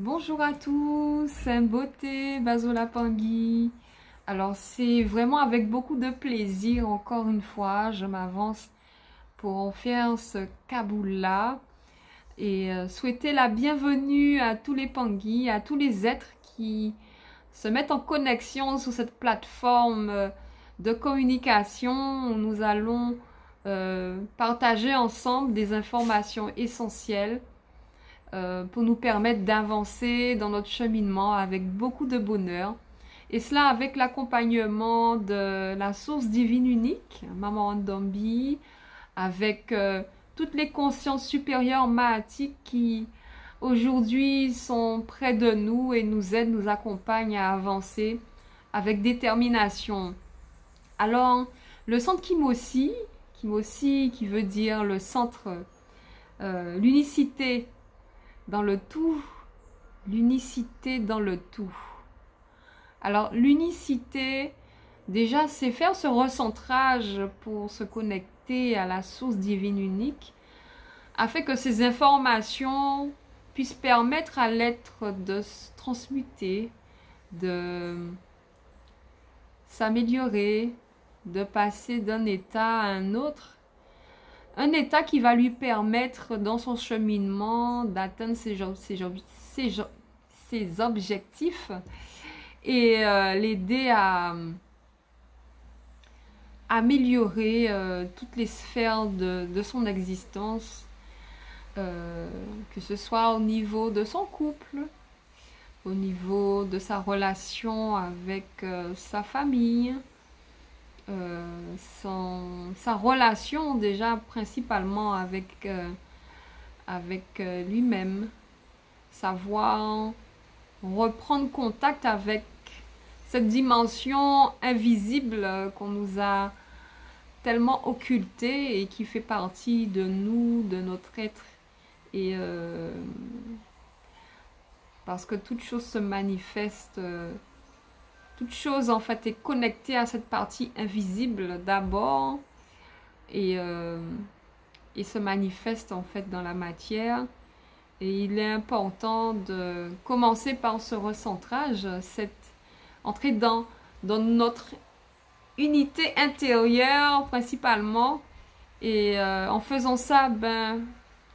Bonjour à tous, Beauté, Bazola Pangui. Alors c'est vraiment avec beaucoup de plaisir, encore une fois, je m'avance pour en faire ce kaboul-là et souhaiter la bienvenue à tous les Pangui, à tous les êtres qui se mettent en connexion sur cette plateforme de communication où nous allons partager ensemble des informations essentielles pour nous permettre d'avancer dans notre cheminement avec beaucoup de bonheur. Et cela avec l'accompagnement de la source divine unique, Maman Ndombi, avec toutes les consciences supérieures mahatiques qui aujourd'hui sont près de nous et nous aident, nous accompagnent à avancer avec détermination. Alors, le centre Kimosi qui veut dire le centre, l'unicité dans le tout, l'unicité dans le tout. Alors l'unicité, déjà, c'est faire ce recentrage pour se connecter à la source divine unique, afin que ces informations puissent permettre à l'être de se transmuter, de s'améliorer, de passer d'un état à un autre. Un état qui va lui permettre dans son cheminement d'atteindre ses objectifs et l'aider à améliorer toutes les sphères de son existence, que ce soit au niveau de son couple, au niveau de sa relation avec sa famille, sa relation déjà principalement avec lui-même, savoir reprendre contact avec cette dimension invisible qu'on nous a tellement occultée et qui fait partie de nous, de notre être, et parce que toute chose se manifeste, toute chose en fait est connectée à cette partie invisible d'abord et se manifeste en fait dans la matière. Et il est important de commencer par ce recentrage, entrer dans notre unité intérieure principalement. Et en faisant ça,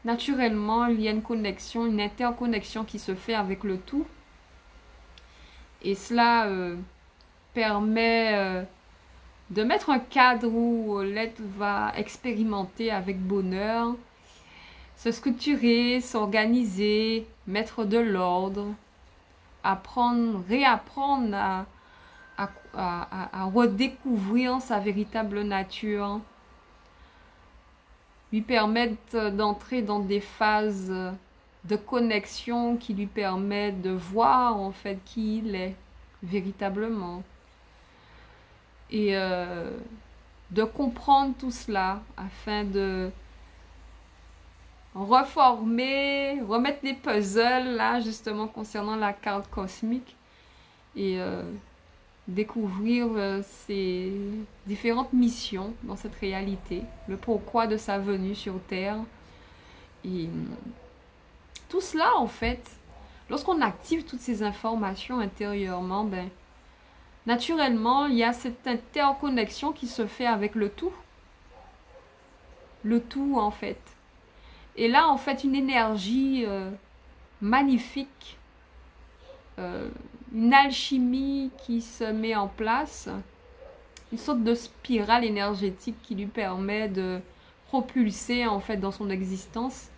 naturellement, il y a une connexion, une interconnexion qui se fait avec le tout. Et cela permet de mettre un cadre où l'être va expérimenter avec bonheur, se structurer, s'organiser, mettre de l'ordre, apprendre, réapprendre à redécouvrir sa véritable nature, lui permettre d'entrer dans des phases de connexion qui lui permettent de voir en fait qui il est véritablement et de comprendre tout cela afin de reformer, remettre les puzzles là justement concernant la carte cosmique et découvrir ses différentes missions dans cette réalité, le pourquoi de sa venue sur Terre. Et tout cela en fait, lorsqu'on active toutes ces informations intérieurement, naturellement il y a cette interconnexion qui se fait avec le tout en fait. Et là, en fait, une énergie magnifique, une alchimie qui se met en place, une sorte de spirale énergétique qui lui permet de propulser, en fait, dans son existence,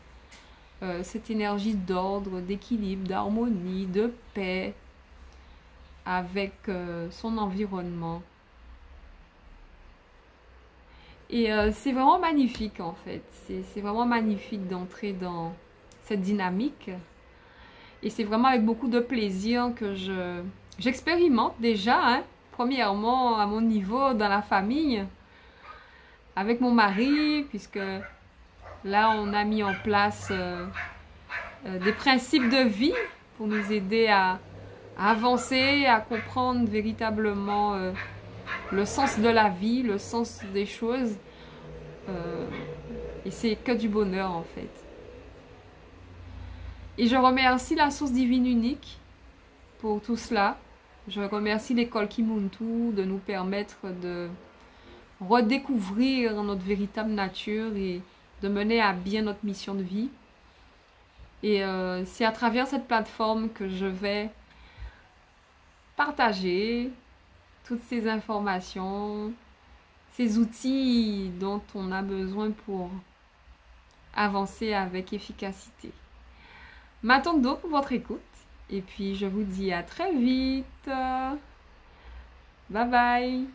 cette énergie d'ordre, d'équilibre, d'harmonie, de paix avec son environnement. Et c'est vraiment magnifique en fait, c'est vraiment magnifique d'entrer dans cette dynamique. Et c'est vraiment avec beaucoup de plaisir que j'expérimente déjà, hein, premièrement à mon niveau dans la famille, avec mon mari, puisque là on a mis en place des principes de vie pour nous aider à avancer, à comprendre véritablement le sens de la vie, le sens des choses. Et c'est que du bonheur en fait. Et je remercie la source divine unique pour tout cela. Je remercie l'école Kimuntu de nous permettre de redécouvrir notre véritable nature et de mener à bien notre mission de vie. Et c'est à travers cette plateforme que je vais partager toutes ces informations, ces outils dont on a besoin pour avancer avec efficacité. M'attends pour votre écoute et puis je vous dis à très vite. Bye bye.